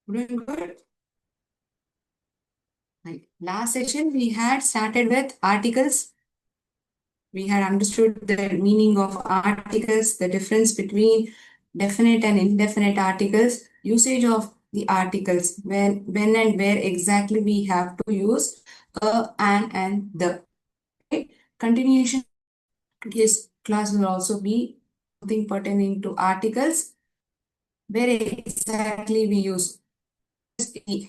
Doing good. Right. Last session, we had started with articles. We had understood the meaning of articles, the difference between definite and indefinite articles, usage of the articles, when and where exactly we have to use an, and the. Right? Continuation. Today's class will also be something pertaining to articles, where exactly we use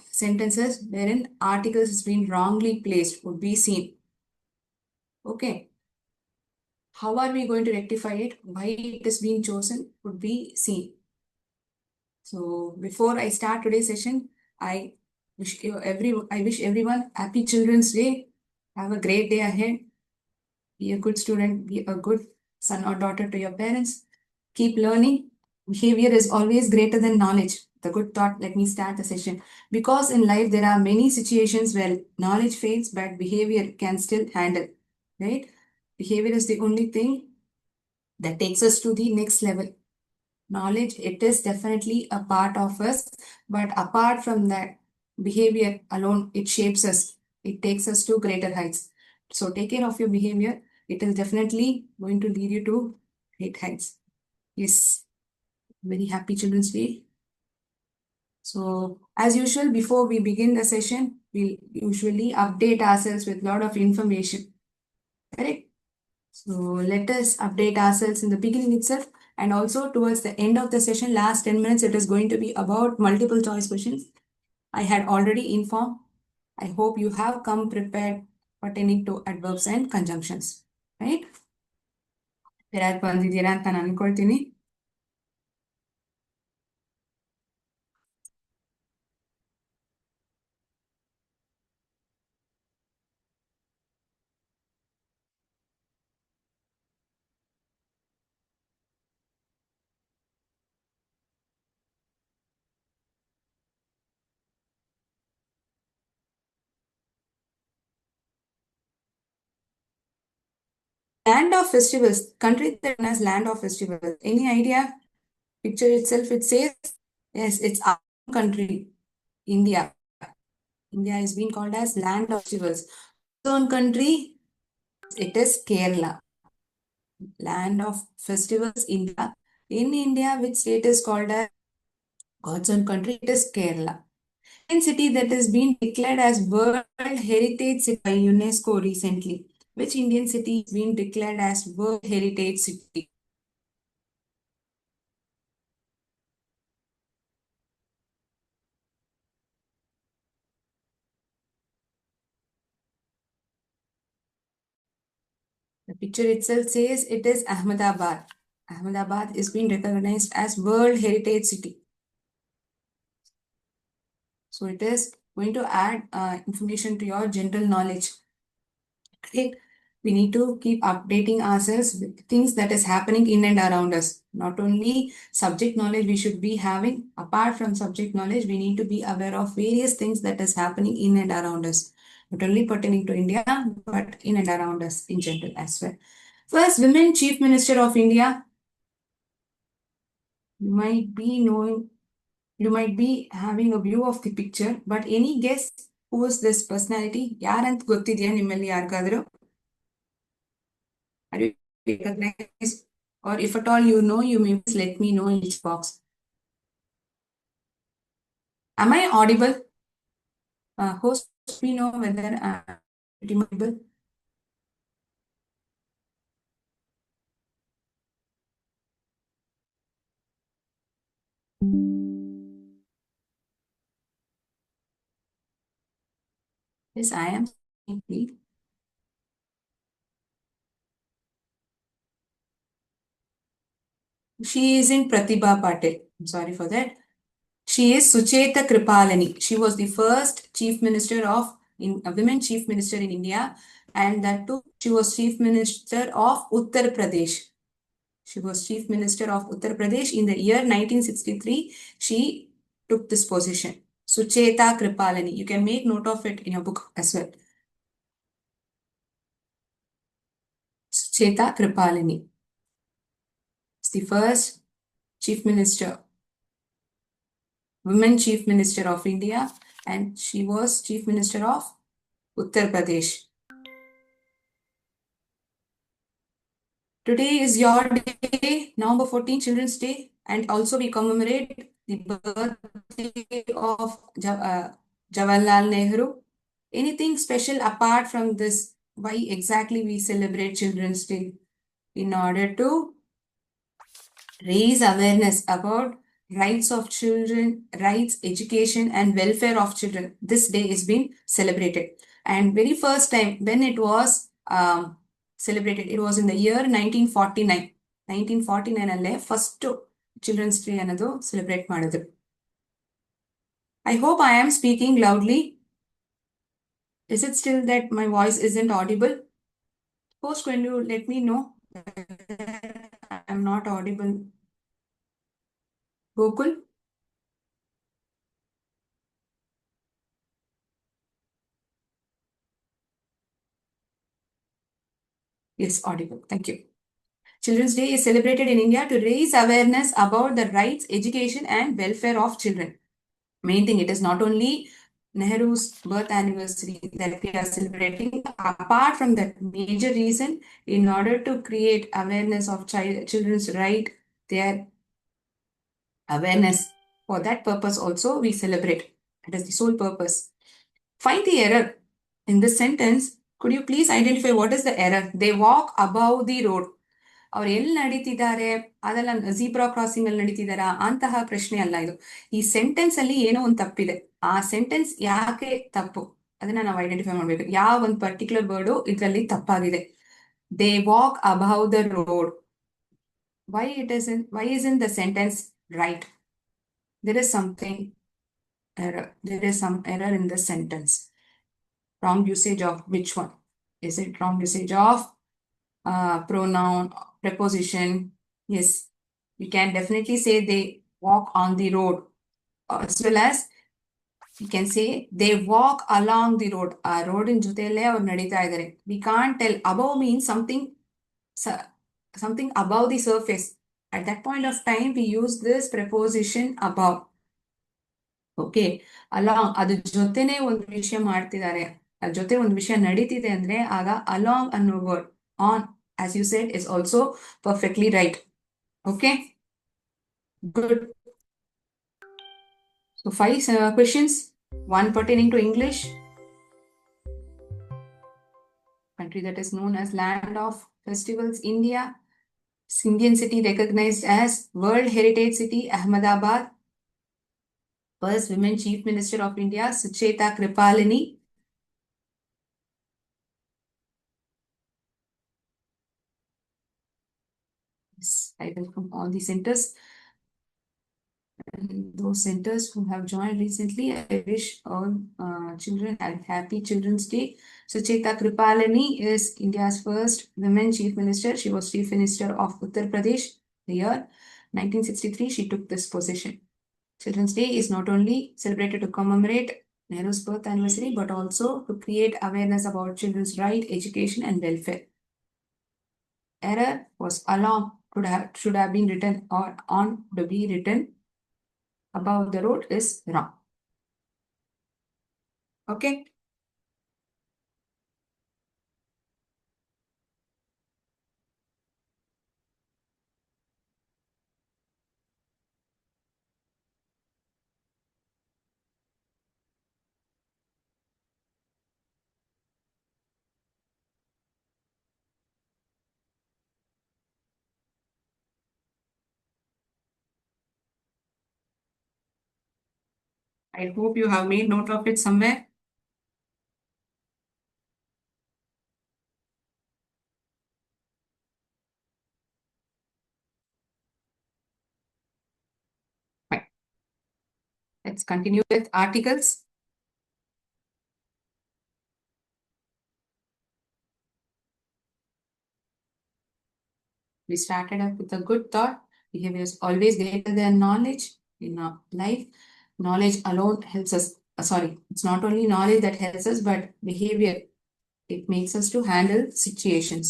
sentences wherein articles has been wrongly placed would be seen. Okay. How are we going to rectify it? Why it is being chosen would be seen. So before I start today's session, I I wish everyone happy Children's Day. Have a great day ahead. Be a good student, be a good son or daughter to your parents. Keep learning. Behavior is always greater than knowledge. The good thought, let me start the session. Because in life, there are many situations where knowledge fails, but behavior can still handle, right? Behavior is the only thing that takes us to the next level. Knowledge, it is definitely a part of us, but apart from that, behavior alone, it shapes us. It takes us to greater heights. So take care of your behavior. It is definitely going to lead you to great heights. Yes, very happy Children's Day. So as usual, before we begin the session, we usually update ourselves with a lot of information. Correct? So let us update ourselves in the beginning itself, and also towards the end of the session, last 10 minutes, it is going to be about multiple choice questions. I had already informed. I hope you have come prepared pertaining to adverbs and conjunctions. Right? Prepared ಬಂದಿದ್ದೀರಾ ಅಂತ ನಾನು ಅನ್ಕೊಳ್ತೀನಿ. Land of festivals, country that has land of festivals. Any idea? Picture itself, it says, yes, it's our country, India. India is being called as land of festivals. Own country, it is Kerala. Land of festivals, India. In India, which state is called as God's own country? It is Kerala. In city that has been declared as World Heritage City by UNESCO recently. Which Indian city has been declared as World Heritage City? The picture itself says it is Ahmedabad. Ahmedabad is being recognized as World Heritage City. So it is going to add information to your general knowledge. Correct? We need to keep updating ourselves with things that is happening in and around us. Not only subject knowledge we should be having, apart from subject knowledge, we need to be aware of various things that is happening in and around us. Not only pertaining to India, but in and around us in general as well. First, Women Chief Minister of India. You might be knowing, you might be having a view of the picture, but any guess who is this personality? ಯಾರಂತ ಗೊತ್ತಿದೆಯಾ ನಿಮ್ಮಲ್ಲಿ ಯಾರಿಗಾದ್ರೂ? Are you recognized? Or if at all you know, you may please let me know in each box. Am I audible? Host, we know whether I'm audible. Yes, I am. Please. She is in Pratibha Patil. I'm sorry for that. She is Sucheta Kripalani. She was the first chief minister of in a women chief minister in India, and that too, she was chief minister of Uttar Pradesh. She was chief minister of Uttar Pradesh in the year 1963. She took this position. Sucheta Kripalani. You can make note of it in your book as well. Sucheta Kripalani is the first chief minister. women Chief Minister of India, and she was Chief Minister of Uttar Pradesh. Today is your day, November 14, Children's Day, and also we commemorate the birthday of Jawaharlal Nehru. Anything special apart from this? Why exactly we celebrate Children's Day? In order to raise awareness about rights of children, rights, education, and welfare of children. This day is being celebrated. And very first time when it was celebrated, it was in the year 1949. 1949 ಅಲ್ಲೇ first children's day ಅನ್ನೋದು celebrate ಮಾಡಿದ್ರು. I hope I am speaking loudly. Is it still that my voice isn't audible? Post, when you let me know I am not audible. Gokul? Yes, audible. Thank you. Children's Day is celebrated in India to raise awareness about the rights, education, and welfare of children. Main thing, it is not only Nehru's birth anniversary that we are celebrating. Apart from that, major reason, in order to create awareness of children's right, their awareness. For that purpose also we celebrate. That is the sole purpose. Find the error in this sentence. Could you please identify what is the error? They walk above the road. ಅವ್ರು ಎಲ್ಲಿ ನಡೀತಿದ್ದಾರೆ, ಅದೆಲ್ಲ zebra crossing ಅಲ್ಲಿ ನಡೀತಿದಾರಾ ಅಂತಹ ಪ್ರಶ್ನೆ ಅಲ್ಲ ಇದು. ಈ sentence ಅಲ್ಲಿ ಏನೋ ಒಂದು ತಪ್ಪಿದೆ. ಆ ಸೆಂಟೆನ್ಸ್ ಯಾಕೆ ತಪ್ಪು ಅದನ್ನ ನಾವು ಐಡೆಂಟಿಫೈ ಮಾಡ್ಬೇಕು. ಯಾವ ಒಂದು ಪರ್ಟಿಕ್ಯುಲರ್ ವರ್ಡ್ ಇದರಲ್ಲಿ ತಪ್ಪಾಗಿದೆ. They walk above the road. why isn't the sentence right? There is something error. There is some error in the sentence. Wrong usage of which one? Is it wrong usage of pronoun, preposition? Yes, we can definitely say they walk on the road, as well as we can say they walk along the road. A road in jotelle or nadita idare. We can't tell. Above means something above the surface. At that point of time, we use this preposition above. Okay, along ಅದು ಜೊತೆನೆ ಒಂದು ವಿಷಯ ಮಾಡ್ತಿದ್ದಾರೆ, ಅದ್ರ ಜೊತೆ ಒಂದು ವಿಷಯ ನಡೀತಿದೆ ಅಂದ್ರೆ ಆಗ ಅಲಾಂಗ್ ಅನ್ನೋ word on, as you said, is also perfectly right. Okay, good. So 5 questions, one pertaining to English. Country that is known as land of festivals, India. Indian city recognized as World Heritage City, Ahmedabad. First women Chief Minister of India, Sucheta Kripalani. Yes, I welcome all the centers. And those centers who have joined recently, I wish all children a happy Children's Day. Sucheta Kripalani is India's first women Chief Minister. She was Chief Minister of Uttar Pradesh. The year 1963, she took this position. Children's Day is not only celebrated to commemorate Nehru's birth anniversary, but also to create awareness about children's right, education, and welfare. Error was along, should have been written, or on to be written. Above the road is wrong. Okay. I hope you have made note of it somewhere. Fine. Let's continue with articles. We started up with a good thought. Behavior is always greater than knowledge in our life. Knowledge alone helps us. Sorry, it's not only knowledge that helps us, but behavior. It makes us to handle situations.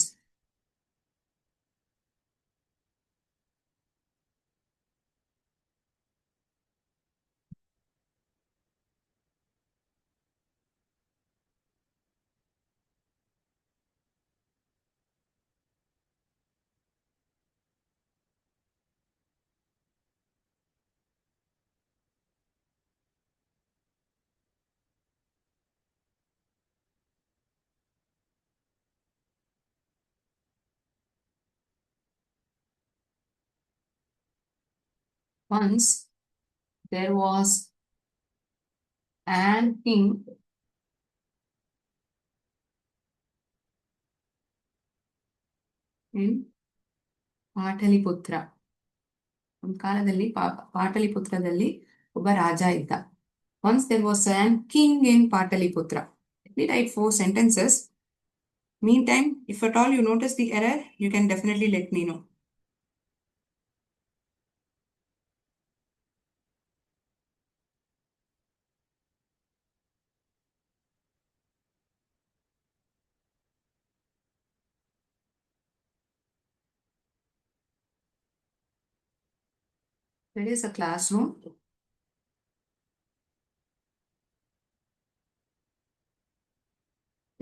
Once there was an king in Pataliputra. ಒಂದು ಕಾಲದಲ್ಲಿ ಪಾಟಲಿಪುತ್ರದಲ್ಲಿ ಒಬ್ಬ ರಾಜ ಇದ್ದ. Once there was an king in Pataliputra. Let me write 4 sentences. Meantime, if at all you notice the error, you can definitely let me know. There is a classroom.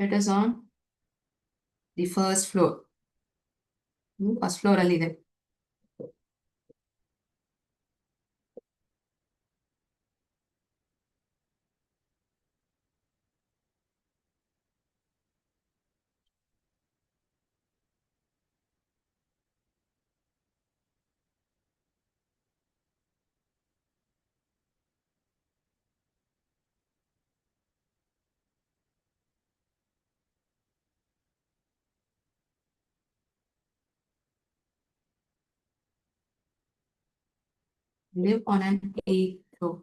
It is on the first floor. First floor ಅಲ್ಲಿ ಇದೆ. Live on an 8th floor.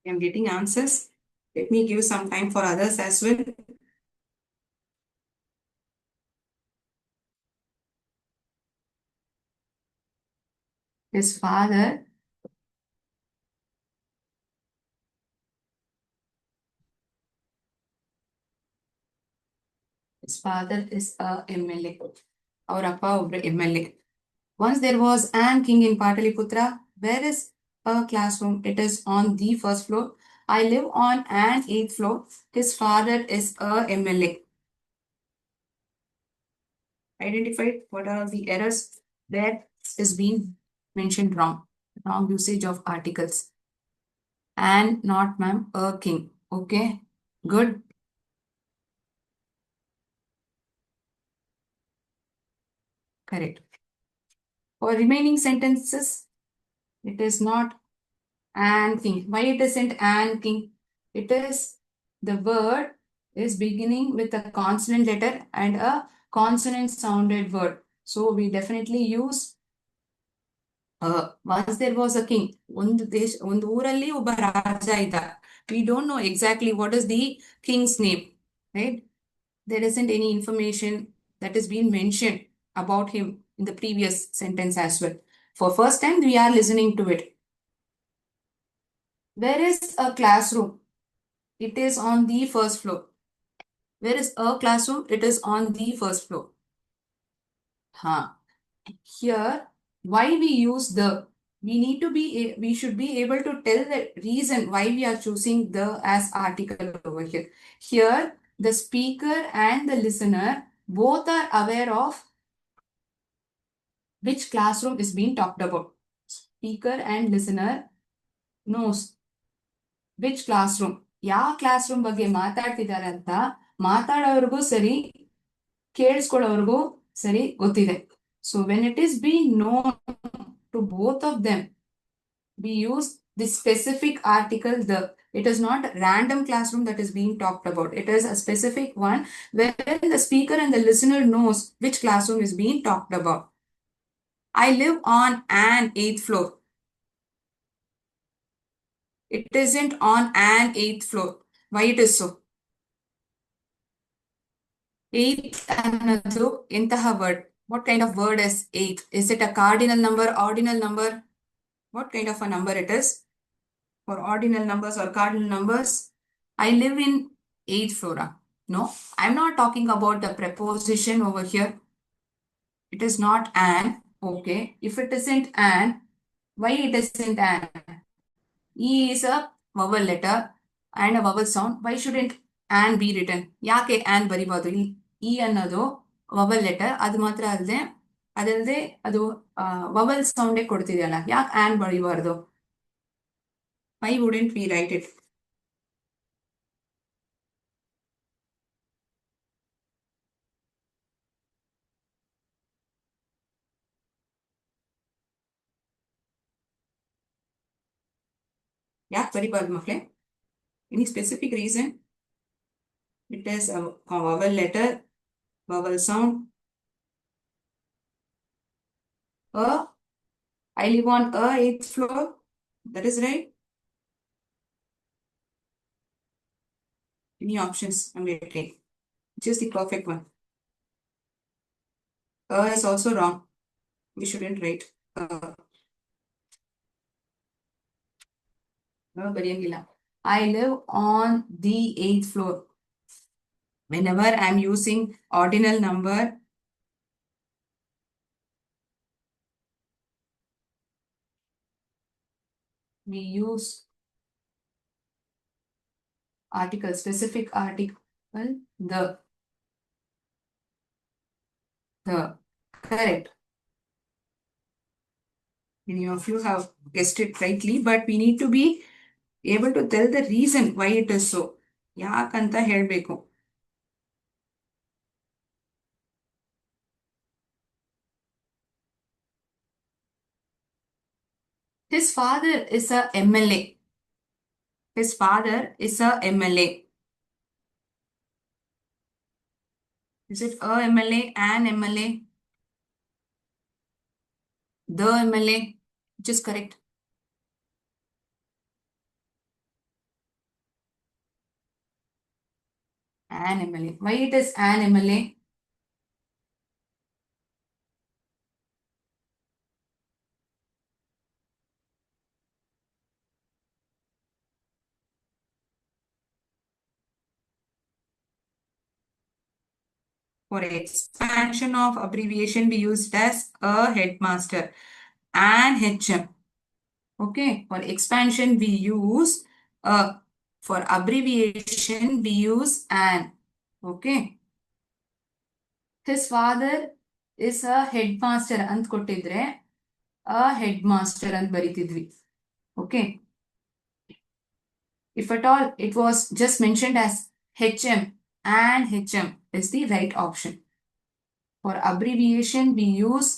I am getting answers. Let me give some time for others as well. His father is a MLA. Our appa obra MLA. Once there was an king in Pataliputra. Where is a classroom? It is on the first floor. I live on an 8th floor. His father is a MLA. Identified what are the errors that is being mentioned wrong. Wrong usage of articles. And not ma'am, a king. Okay, good. Correct. For remaining sentences, it is not an king. Why it isn't an king? It is the word is beginning with a consonant letter and a consonant sounded word. So we definitely use once there was a king. ಒಂದು ಊರಲ್ಲಿ ಒಬ್ಬ ರಾಜ ಇದ್ದ. We don't know exactly what is the king's name, right? There isn't any information that is being mentioned about him in the previous sentence as well. For first time, we are listening to it. Where is a classroom? It is on the first floor. Where is a classroom? It is on the first floor. Here, why we use the? We should be able to tell the reason why we are choosing the as article over here. Here, the speaker and the listener both are aware of which classroom is being talked about. Speaker and listener knows which classroom. ಯಾವ classroom ಬಗ್ಗೆ ಮಾತಾಡ್ತಿದ್ದಾರೆ ಅಂತ ಮಾತಾಡೋರ್ಗೂ ಸರಿ ಕೇಳಿಸ್ಕೊಳ್ಳೋರ್ಗೂ ಸರಿ ಗೊತ್ತಿದೆ. So when it is being known to both of them, we use the specific article the. It is not random classroom that is being talked about. It is a specific one where the speaker and the listener knows which classroom is being talked about. I live on an 8th floor. It isn't on an 8th floor. Why it is so? 8th ಅನ್ನೋದು ಎಂತಹ word? What kind of word is 8th? Is it a cardinal number, ordinal number? What kind of a number it is? For ordinal numbers or cardinal numbers, I live in 8th floor. No, I'm not talking about the preposition over here. It is not an. Okay, if it isn't an, why it isn't an? E is a vowel letter and a vowel sound. Why shouldn't an be written? ಯಾಕೆ an ಬರಿಬಾರ್ದು? E ಅನ್ನೋದು vowel letter. ಅದು ಮಾತ್ರ ಅದಲ್ಲದೆ ಅದು vowel sound ಕೊಡ್ತಿದೆಯಲ್ಲ, ಯಾಕೆ an ಬರಿಬಾರ್ದು? Why wouldn't we write it? ಯಾಕೆ ಬರಿಬಾರ್ದು ಮಕ್ಕಳೇ? Any specific reason? It is a vowel letter, vowel sound. I live on a 8th floor. That is right. Any options? I'm waiting. Which is the perfect one? Is also wrong. We shouldn't write. ಬರೆಯಂಗಿಲ್ಲ. I live on the 8th floor. Whenever I'm using ordinal number, we use article, specific article, the. Correct. Many of you have guessed it rightly, but we need to be able to tell the reason why it is so. ಯಾಕಂತ ಹೇಳ್ಬೇಕು. His father is a MLA. His father is a MLA. Is it a MLA, an MLA, the MLA? Which is correct? An MLA. Why it is an MLA? For expansion of abbreviation, we used as a headmaster and HM. Okay, for expansion, we use a. For abbreviation, we use an. Okay. His father is a headmaster ಅಂತ ಕೊಟ್ಟಿದ್ರೆ a headmaster ಅಂತ ಬರಿತಿದ್ವಿ. Okay. If at all it was just mentioned as HM, and HM is the right option. For abbreviation, we use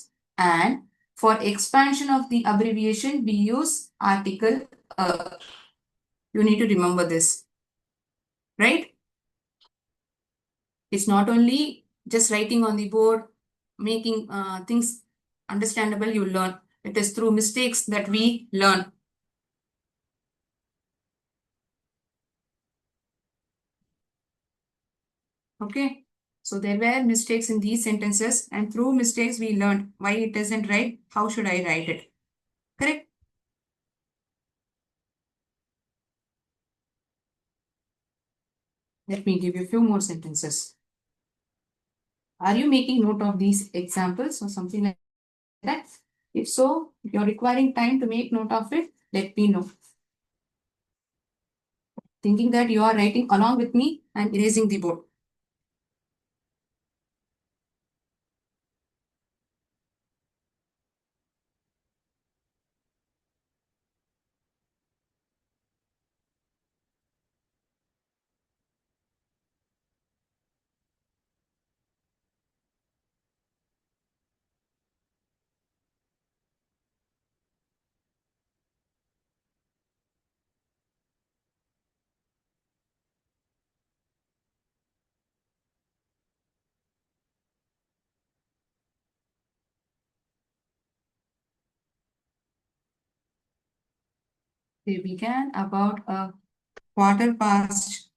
and. For expansion of the abbreviation, we use article a. You need to remember this, right? It's not only just writing on the board, making things understandable, you learn. It is through mistakes that we learn. Okay. So there were mistakes in these sentences, and through mistakes we learned why it isn't right, how should I write it. Correct? Let me give you a few more sentences. Are you making note of these examples or something like that? If so, if you're requiring time to make note of it, let me know. Thinking that you are writing along with me and erasing the board. They began about a quarter past.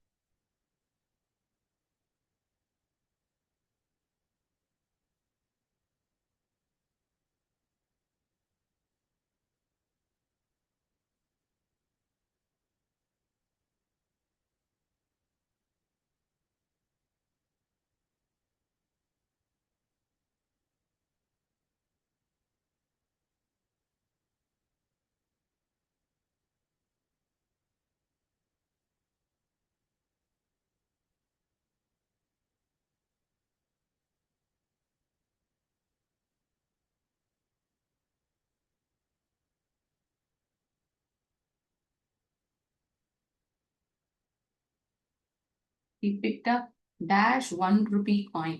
He picked up dash 1 rupee coin.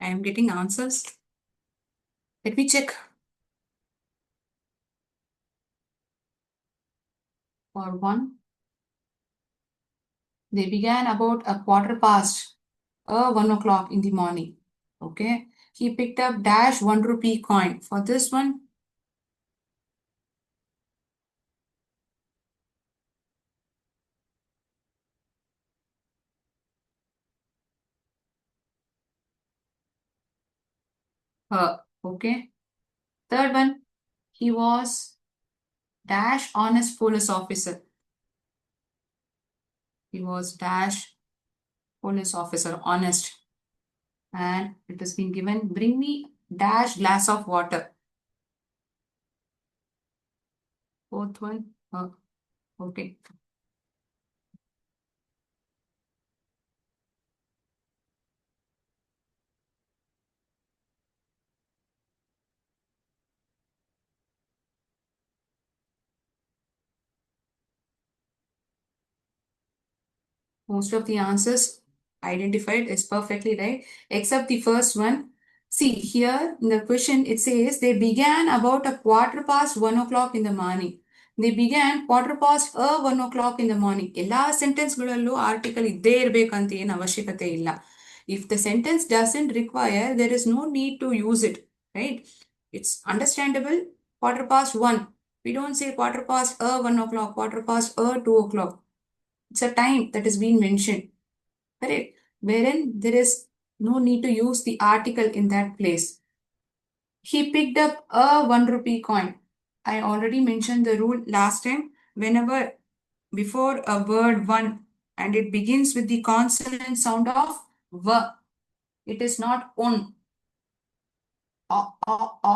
I am getting answers. Let me check. For one, they began about a quarter past 1 o'clock in the morning. Okay. He picked up dash 1 rupee coin. For this one, okay. Third one, he was dash honest police officer. He was dash police officer, honest. And it has been given, bring me dash glass of water. Fourth one, okay. Most of the answers identified is perfectly right, except the first one. See, here in the question, it says they began about a quarter past 1 o'clock in the morning. They began quarter past 1 o'clock in the morning. ಎಲ್ಲ ಸೆಂಟೆನ್ಸ್ಗಳಲ್ಲೂ article ಇದ್ದೇ ಇರಬೇಕಂತ ಏನು ಅವಶ್ಯಕತೆ ಇಲ್ಲ. If the sentence doesn't require, there is no need to use it, right? It's understandable. Quarter past 1. We don't say quarter past 1 o'clock, quarter past 2 o'clock. It's a time that is being mentioned, correct? Wherein there is no need to use the article in that place. He picked up a 1 rupee coin. I already mentioned the rule last time. Whenever before a word one and it begins with the consonant sound of v, it is not on.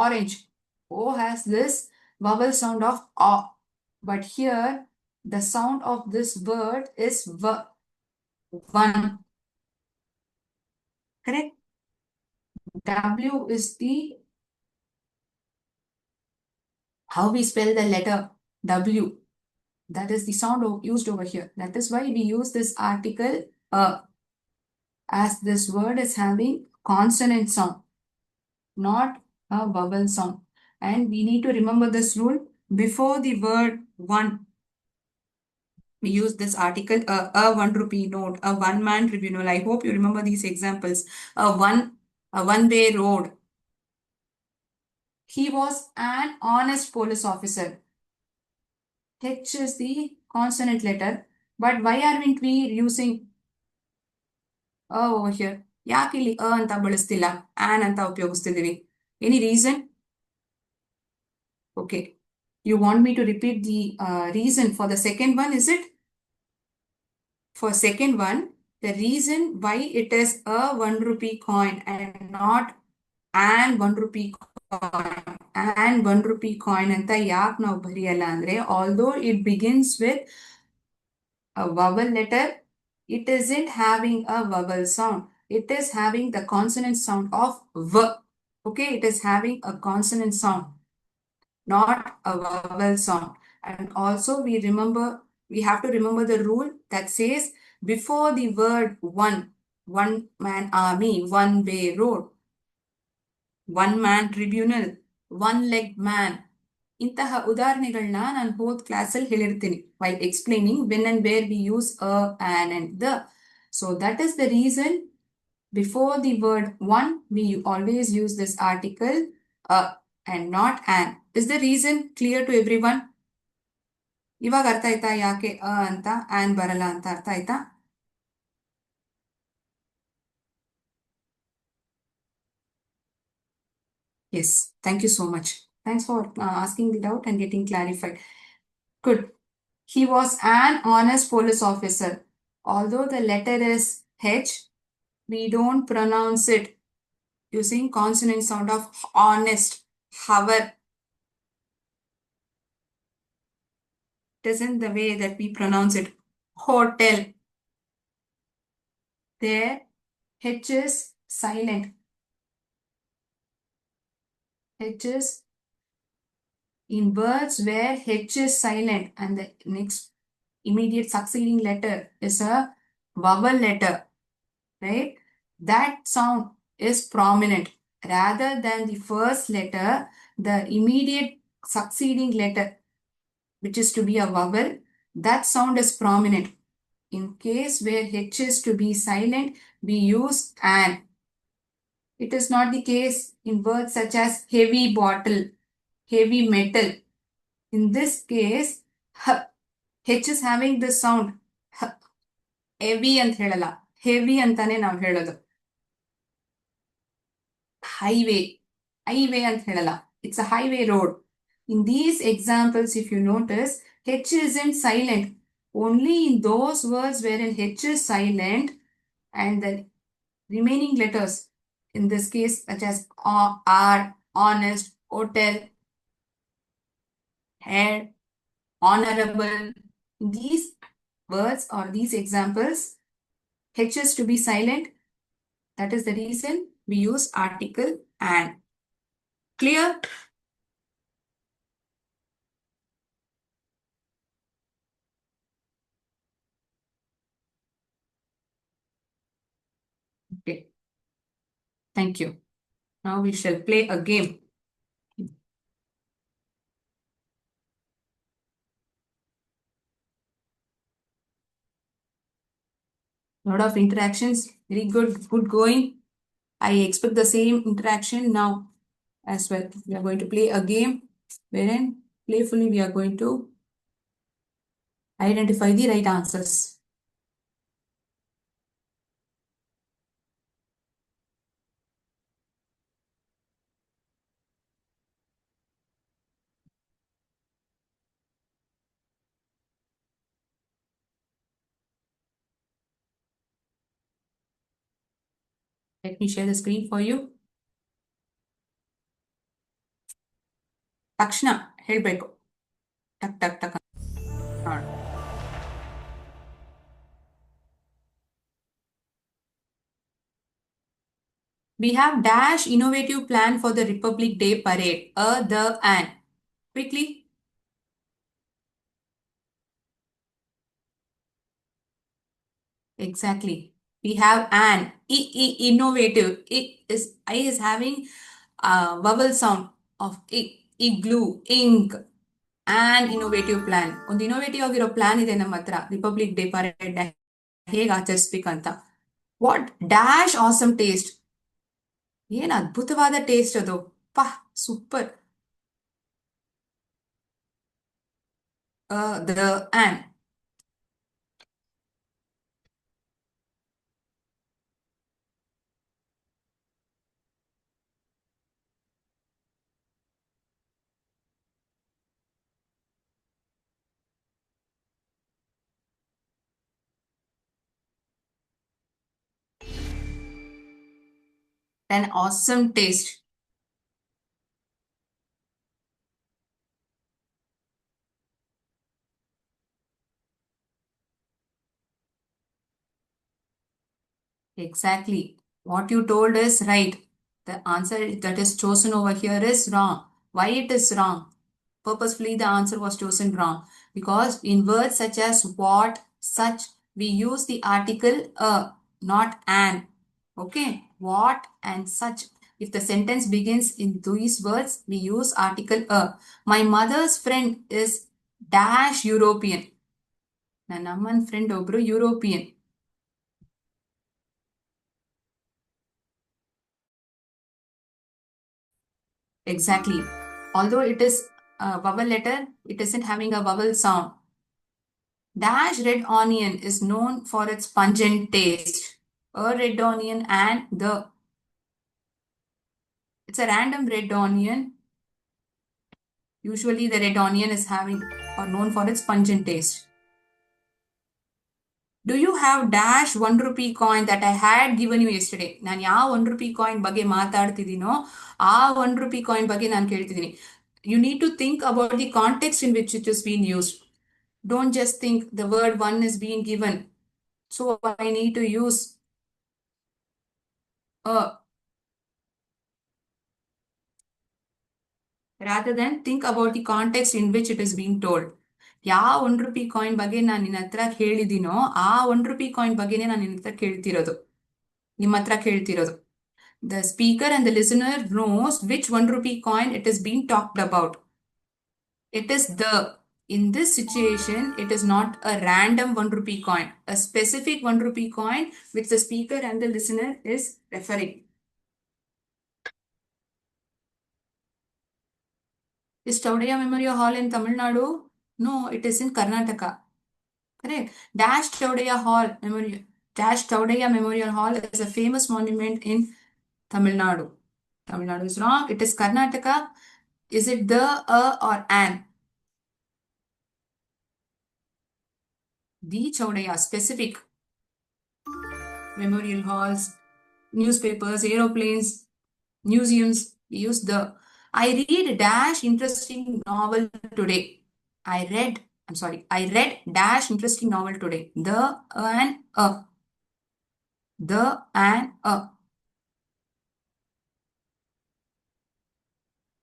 Orange. O has this vowel sound of o. But here, the sound of this word is v. One. Correct? W is the how we spell the letter W. That is the sound used over here. That is why we use this article as this word is having consonant sound, not a vowel sound. And we need to remember this rule. Before the word one, we use this article, a 1 rupee note, a one-man tribunal. I hope you remember these examples. A one-way road. He was an honest police officer. H is the consonant letter. But why aren't we using over here? ಯಾಕೆ ಇಲ್ಲಿ ಅಂತ ಬಳಸ್ತಿಲ್ಲ on ಅಂತ ಉಪಯೋಗಿಸ್ತಿದ್ದೀವಿ? Any reason? Okay. You want me to repeat the reason for the second one, is it? For second one, the reason why it is a 1 rupee coin and not an 1 rupee coin. And 1 rupee coin ಅಂತ ಯಾಕೆ ನಾವು ಬರೆಯಲ್ಲ ಅಂದ್ರೆ, although it begins with a vowel letter, it isn't having a vowel sound. It is having the consonant sound of v. Okay, it is having a consonant sound, not a vowel sound. And also we have to remember the rule that says before the word one man army, one way road, one man tribunal, one leg man. ಇಂತಹ ಉದಾಹರಣೆಗಳನ್ನ ನಾನು ಹೋದ ಕ್ಲಾಸಲ್ಲಿ ಹೇಳಿರ್ತೀನಿ while explaining when and where we use a, an and the. So that is the reason before the word one, we always use this article a and not an. Is the reason clear to everyone? ಇವಾಗ ಅರ್ಥ ಆಯ್ತಾ ಯಾಕೆ ಅ ಅಂತ on ಬರಲ್ಲ ಅಂತ ಅರ್ಥ ಆಯ್ತಾ? Yes, thank you so much. Thanks for asking the doubt and getting clarified. Good. He was an honest police officer. Although the letter is H, we don't pronounce it using consonant sound of honest, hover. It isn't the way that we pronounce it. Hotel. There, H is silent. H is in words where H is silent and the next immediate succeeding letter is a vowel letter, right? That sound is prominent. Rather than the first letter, the immediate succeeding letter, which is to be a vowel, that sound is prominent. In case where H is to be silent, we use an. It is not the case in words such as heavy bottle, heavy metal. In this case, H is having this sound. Heavy ಅಂತ ಹೇಳಲ್ಲ, heavy ಅಂತಾನೆ ನಾವು ಹೇಳೋದು. Highway, highway ಅಂತ ಹೇಳಲ್ಲ. It's a highway road. In these examples, if you notice, H isn't silent. Only in those words wherein H is silent and the remaining letters, in this case, such as are, honest, hotel, hair, honorable, these words or these examples, H is to be silent. That is the reason we use article and. Clear? Okay. Thank you. Now we shall play a game. Lot of interactions. Very good. Good going. I expect the same interaction now as well. We are going to play a game wherein playfully we are going to identify the right answers. Let me share the screen for you. ತಕ್ಷಣ ಹೇಳ್ಬೇಕು. ಟಕ್ ಟಕ್ ಟಕ್. We have dash innovative plan for the Republic Day parade. The, and. Quickly. Exactly. We have an. Innovative. I is having a vowel sound of igloo, ink, and innovative plan. ಒಂದು innovative ಆಗಿರೋ plan ಇದೆ ನಮ್ಮ ಹತ್ರ Republic Day parade ಹೇಗೆ ಆಚರಿಸ್ಬೇಕಂತ. What dash awesome taste. ಏನ್ ಅದ್ಭುತವಾದ taste ಅದು. ಪಾ super. The and. An awesome taste. Exactly. What you told is right. The answer that is chosen over here is wrong. Why it is wrong? Purposefully the answer was chosen wrong. Because in words such as what, such, we use the article a, not an. Okay? What and such. If the sentence begins in these words, we use article a. My mother's friend is dash European. ನನ್ನ ಅಮ್ಮನ friend ಒಬ್ರು European. Exactly. Although it is a vowel letter, it isn't having a vowel sound. Dash red onion is known for its pungent taste. A red onion and the. It's a random red onion. Usually the red onion is having or known for its pungent taste. Do you have dash 1 rupee coin that I had given you yesterday? ನಾನು ಯಾವ 1 rupee coin ಬಗ್ಗೆ ಮಾತಾಡ್ತಿದ್ದೀನೋ ಆ 1 rupee coin ಬಗ್ಗೆ ನಾನು ಕೇಳ್ತಿದ್ದೀನಿ. You need to think about the context in which it is being used. Don't just think the word one is being given. So I need to use a. Rather than think about the context in which it is being told. ಯಾವ 1 rupee coin ಬಗ್ಗೆ ನಾನು ನಿನ್ನ ಹತ್ರ ಹೇಳಿದ್ದೀನೋ ಆ 1 rupee coin ಬಗ್ಗೆನೇ ನಾನು ನಿನ್ನ ಹತ್ರ ಕೇಳ್ತಿರೋದು, ನಿಮ್ಮ ಹತ್ರ ಕೇಳ್ತಿರೋದು. The speaker and the listener knows which 1 rupee coin it is being talked about. It is the, in this situation, it is not a random 1 rupee coin, a specific 1 rupee coin which the speaker and the listener is referring. Is Chaudhaya Memorial Hall in Tamil Nadu? No, it is in Karnataka. Correct. Dash Chaudhaya Memorial Hall is a famous monument in Tamil Nadu. Tamil Nadu is wrong. It is Karnataka. Is it the, a, or an? The Chaudhaya, specific. Memorial halls, newspapers, aeroplanes, museums. We use the. I read dash interesting novel today. I read dash interesting novel today. The, and, a. The, and, a.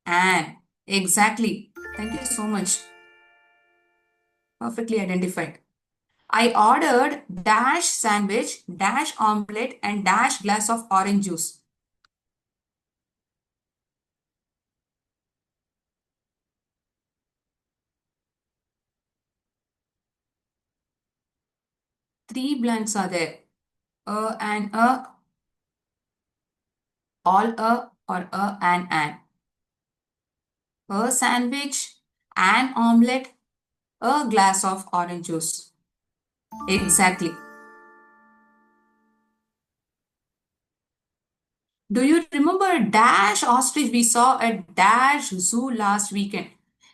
And. Exactly. Thank you so much. Perfectly identified. I ordered dash sandwich, dash omelette, and dash glass of orange juice. Three blanks are there. A and a, all a, or a and an. A sandwich, an omelette, a glass of orange juice. Exactly. Do you remember dash ostrich we saw at dash zoo last weekend?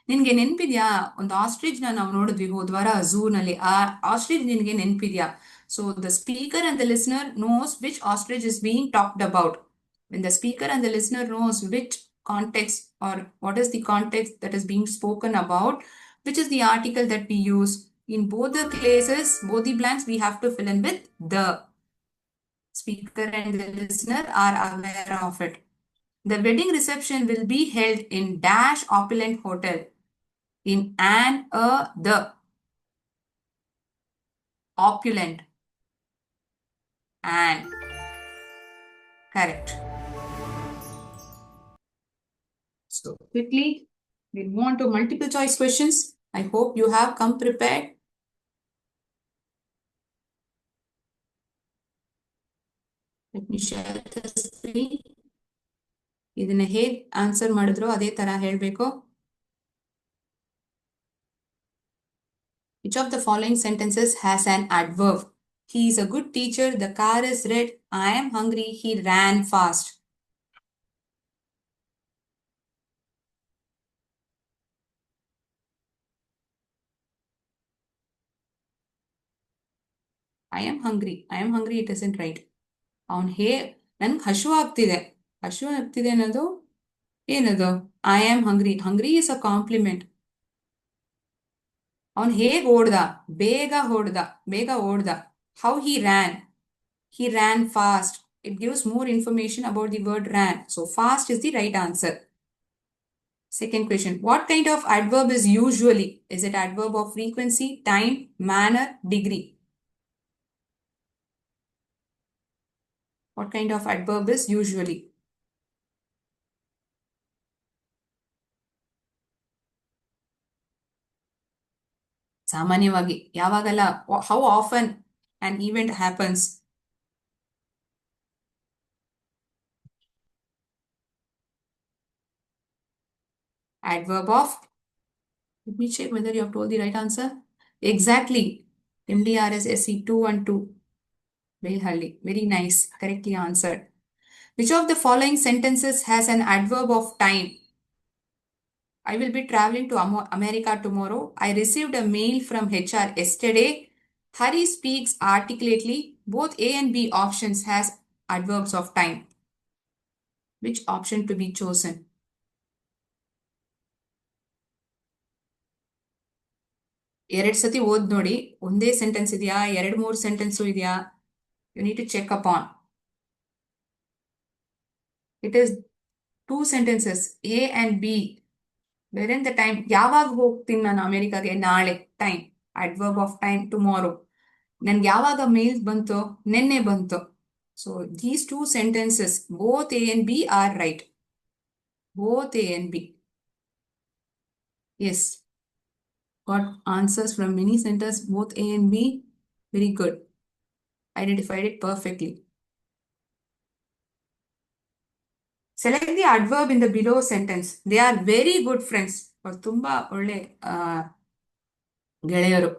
ನಿನ್ಗೆ ನೆನ್ಪಿದ್ಯಾ ಒಂದು ಆಸ್ಟ್ರಿಚ್ನ ನಾವು ನೋಡಿದ್ವಿ ಹೋದ್ವಾರ ಝೂನಲ್ಲಿ ಆ ostrich ನಿನ್ಗೆ ನೆನ್ಪಿದ್ಯಾ so the speaker and the listener knows which ostrich is being talked about when the speaker and the listener knows which context or what is the context that is being spoken about, which is the article that we use in both the cases, both the blanks we have to fill in with the speaker and the listener are aware of it. The wedding reception will be held in dash opulent hotel in an the opulent and correct. So quickly, we move on to multiple choice questions. I hope you have come prepared. Let me share the screen. ಇದನ್ನ ಹೇಗೆ answer ಮಾಡಿದ್ರು ಅದೇ ತರ ಹೇಳಬೇಕು. Which of the following sentences has an adverb? He is a good teacher. The car is red. I am hungry. He ran fast. I am hungry. I am hungry. It isn't right. ನನ್ಗೆ ಹಶು ಆಗ್ತಿದೆ ಅನ್ನೋದು ಏನದು I am hungry. Hungry is a compliment. ಅವನ್ ಹೇಗ್ ಓಡ್ದ, ಬೇಗ ಓಡ್ದ. How he ran fast. It gives more information about the word ran. So fast is the right answer. Second question, what kind of adverb is usually? Is it adverb of frequency, time, manner, degree? What kind of adverb is usually? ಸಾಮಾನ್ಯವಾಗಿ ಯಾವಾಗಲ್ಲ, how often an event happens. Adverb of, let me check whether you have told the right answer. Exactly. MDRSSE 212. Velhalli. Very nice. Correctly answered. Which of the following sentences has an adverb of time? I will be traveling to America tomorrow. I received a mail from HR yesterday. Hari speaks articulately. Both A and B options has adverbs of time. Which option to be chosen? ಎರಡು ಸತಿ ಓದ್ ನೋಡಿ, ಒಂದೇ sentence ಇದೆಯಾ, ಎರಡು ಮೂರು sentence ಇದೆಯಾ, you need to check upon. It is two sentences, A and B. Where in the time, ಯಾವಾಗ ಹೋಗ್ತೀನಿ ನಾನು ಅಮೆರಿಕಾಗೆ, ನಾಳೆ. Time, adverb of time, tomorrow. ನನ್ಗೆ ಯಾವಾಗ ಮೇಲ್ ಬಂತು, ನೆನ್ನೆ ಬಂತು. So these two sentences, both A and B are right. Both A and B. Yes. Got answers from many centers, both A and B. Very good. Identified it perfectly. Select the adverb in the below sentence. They are very good friends. ಅವ್ರು ತುಂಬಾ ಒಳ್ಳೆ ಗೆಳೆಯರು.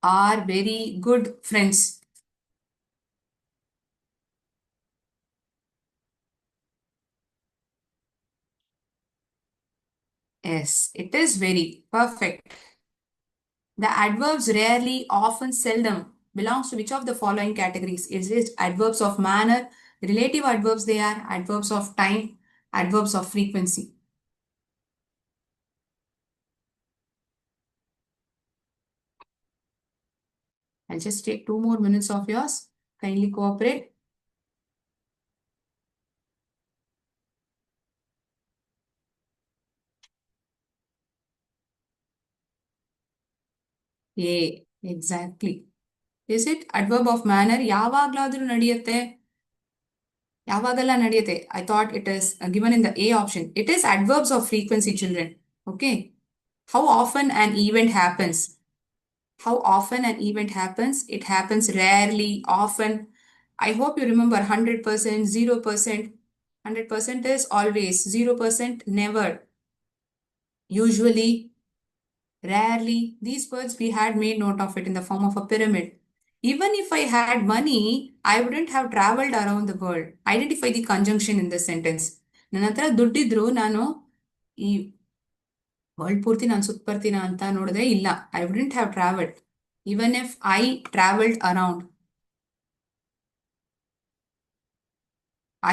Are very good friends. Yes, it is very perfect. The adverbs rarely, often, seldom belongs to which of the following categories? Is it adverbs of manner, relative adverbs they are, adverbs of time, adverbs of frequency? I'll just take 2 more minutes of yours. Kindly cooperate. A. Exactly. Is it adverb of manner? ಯಾವಾಗ್ಲಾದ್ರೂ ನಡೆಯುತ್ತೆ. ಯಾವಾಗೆಲ್ಲ ನಡೆಯುತ್ತೆ. I thought it is given in the A option. It is adverbs of frequency, children. Okay. How often an event happens? How often an event happens? It happens rarely, often. I hope you remember 100%, 0%. 100% is always, 0% never. Usually, rarely. These words we had made note of it in the form of a pyramid. Even if I had money, I wouldn't have traveled around the world. Identify the conjunction in this sentence. ನನ್ನ ಹತ್ರ ದುಡ್ಡಿದ್ರು ನಾನು ಈ world ಪೂರ್ತಿ ನಾನು ಸುತ್ಬರ್ತೀನ ಅಂತ ನೋಡಿದ್ರೆ ಇಲ್ಲ. I wouldn't have travelled. Even if I traveled around.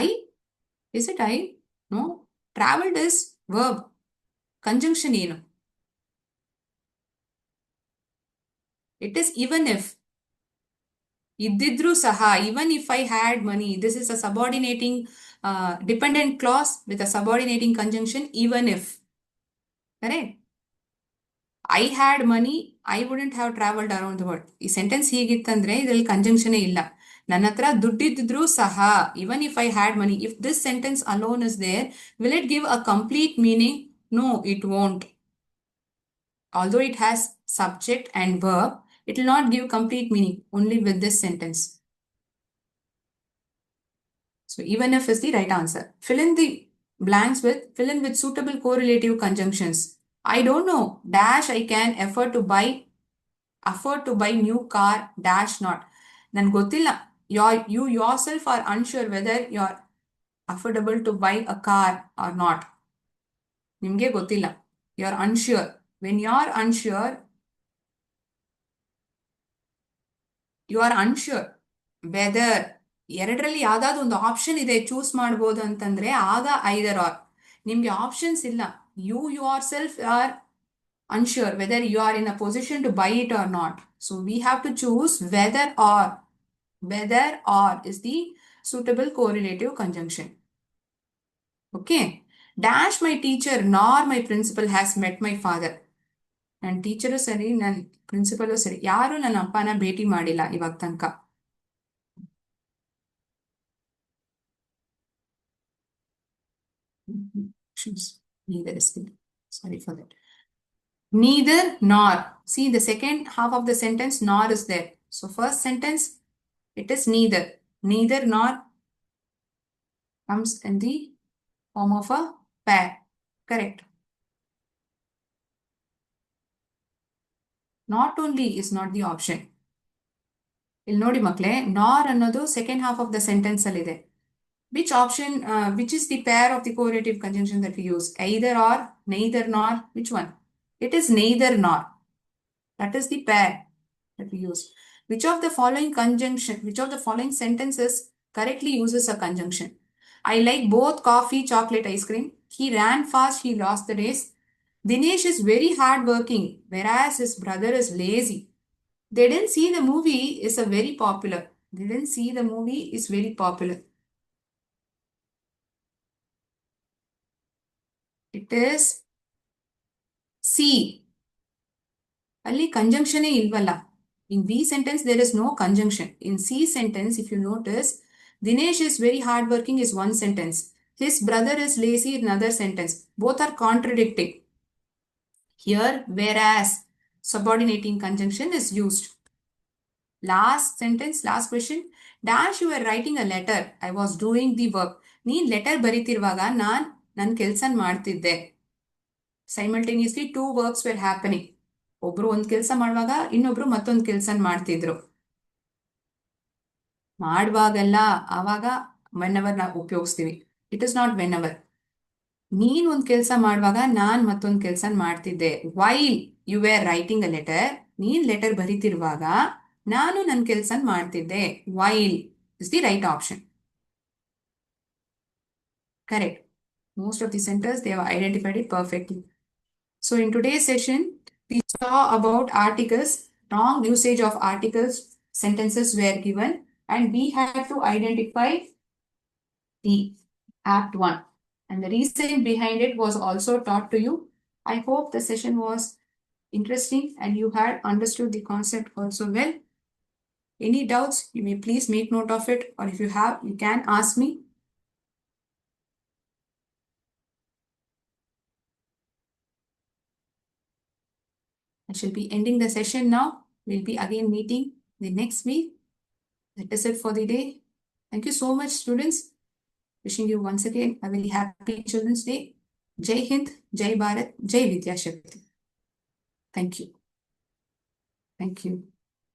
I? Is it I? No. Traveled is verb. Conjunction ಏನು? It is even if. ಇದ್ದಿದ್ರು ಸಹ, even if I had money. This is a subordinating dependent clause with a subordinating conjunction, even if. Correct? I had money, I wouldn't have traveled around the world. ಈ sentence ಹೀಗಿತ್ತಂದ್ರೆ ಇದರಲ್ಲಿ ಕಂಜಂಕ್ಷನೇ ಇಲ್ಲ. ನನ್ನ ಹತ್ರ ದುಡ್ಡಿದ್ರೂ ಸಹ, even if I had money, if this sentence alone is there, will it give a complete meaning? No, it won't. Although it has subject and verb, it will not give complete meaning only with this sentence. So even if is the right answer. Fill in with suitable correlative conjunctions. I don't know. Dash I can afford to buy new car. Dash not. Then ಗೊತ್ತಿಲ್ಲ. You yourself are unsure whether you're affordable to buy a car or not. ನಿಮ್ಗೆ ಗೊತ್ತಿಲ್ಲ. You're unsure. When you're unsure, you are unsure whether ಎರಡರಲ್ಲಿ ಯಾವ್ದಾದ್ರು ಒಂದು option ಇದೆ choose ಮಾಡ್ಬೋದು ಅಂತಂದ್ರೆ ಆಗ ಐದರ್ ಆರ್. ನಿಮ್ಗೆ ಆಪ್ಷನ್ಸ್ ಇಲ್ಲ. You yourself are unsure whether you are in a position to buy it or not. So we have to choose whether or. Whether or is the suitable correlative conjunction. Okay. Dash my teacher nor my principal has met my father. ನನ್ನ teacher ಸರಿ, ನನ್ನ principal ಸರಿ, ಯಾರು ನನ್ನ ಅಪ್ಪನ ಭೇಟಿ ಮಾಡಿಲ್ಲ ಇವಾಗ ತನಕ. Neither is good. Sorry for that. Neither nor. See the second half of the sentence, nor is there. So first sentence, it is neither. Neither nor comes in the form of a pair. Correct. Not only is not the option. ಇಲ್ಲಿ ನೋಡಿ ಮಕ್ಕಳೇ, ನಾರ್ ಅನ್ನೋದು second half of the sentence ಅಲ್ಲಿ ಇದೆ. Which option, which is the pair of the correlative conjunction that we use? Either or, neither nor, which one? It is neither nor. That is the pair that we use. Which of the following sentences correctly uses a conjunction? I like both coffee, chocolate, ice cream. He ran fast, he lost the race. Dinesh is very hardworking, whereas his brother is lazy. They didn't see the movie is a very popular. They didn't see the movie is very popular. It is C. ಅಲ್ಲಿ ಕಂಜಂಕ್ಷನೇ ಇಲ್ವಲ್ಲ. In B sentence, there is no conjunction. In C sentence, if you notice, Dinesh is very hardworking is one sentence. His brother is lazy, another sentence. Both are contradicting. Here, whereas subordinating conjunction is used. Last sentence, last question. Dash, you were writing a letter. I was doing the work. ನೀನ್ letter ಬರೀತಿರುವಾಗ ನನ್ನ ಕೆಲಸ ಮಾಡ್ತಿದ್ದೆ. Simultaneously, two works were happening. ಒಬ್ರು ಒಂದ್ ಕೆಲಸ ಮಾಡುವಾಗ ಇನ್ನೊಬ್ರು ಮತ್ತೊಂದು ಕೆಲಸ ಮಾಡ್ತಿದ್ರು. ಮಾಡುವಾಗಲ್ಲ, ಆವಾಗ ವೆನ್ಎವರ್ ನಾವು ಉಪಯೋಗಿಸ್ತೀವಿ. It is not whenever. ನೀನ್ ಒಂದ್ ಕೆಲಸ ಮಾಡುವಾಗ ನಾನ್ ಮತ್ತೊಂದ್ ಕೆಲಸ ಮಾಡ್ತಿದ್ದೆ. While you were writing a letter, ನೀನ್ ಲೆಟರ್ ಬರೀತಿರುವಾಗ ನಾನು ನನ್ನ ಕೆಲಸ ಮಾಡ್ತಿದ್ದೆ. While is the right option. Correct. Most of the centers, they have identified it perfectly. So in today's session, we saw about articles, wrong usage of articles, sentences were given, and we had to identify the Act 1. And the reason behind it was also taught to you. I hope the session was interesting and you had understood the concept also well. Any doubts, you may please make note of it, or if you have, you can ask me. I shall be ending the session now. We'll be again meeting the next week. That is it for the day. Thank you so much, students. Wishing you once again a very happy Children's Day. Jai Hind, Jai Bharat, Jai Vidya Shakti. Thank you. Thank you.